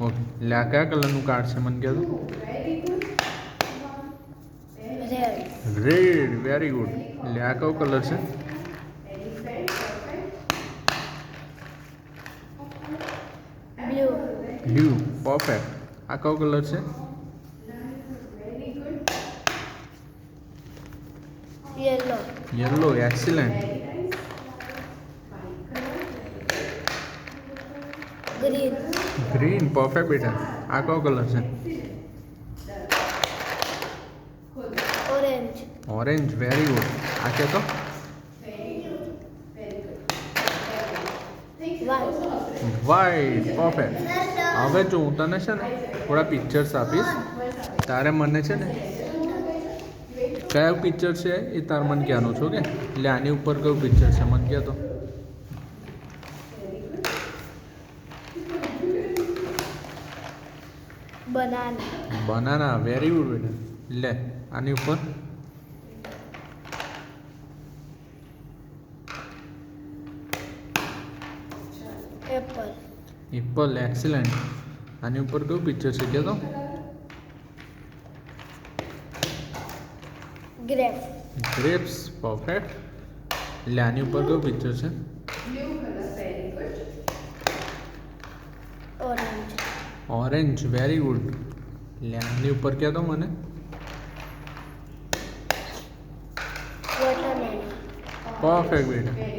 Okay એટલે આ કયા કલરનું કાર્ડ છે મને કહો તો? રેડ. Red, very good. એટલે આ કયો કલર છે? બ્લુ. Blue, perfect. આ કયો કલર છે? Yellow. Yellow, excellent. Green. Green, perfect બેટા. આ કયો કલર છે? ઓરેન્જ. Orange, very good. આ કે તો? વ્હાઈટ. White, perfect. હવે જો હું તને છે ને થોડા પિક્ચર્સ આપીશ, તારે મને છે ને કયું પિક્ચર છે એ તારે મને કહેવાનું છો કે એટલે આની ઉપર કયું પિક્ચર છે મને કહે તો? બનાના. બનાના, વેરી ગુડ બેટા. લે આની ઉપર એપલ. Apple, excellent. આની ઉપર કયું પિક્ચર છે કહે તો? ગ્રેપ. Grapes, perfect. એટલે આની ઉપર કયું પિક્ચર છે? ઓરેન્જ. Orange, very good. એટલે આની ઉપર કહે તો મને? વોટરમેલન. પરફેક્ટ બેટા.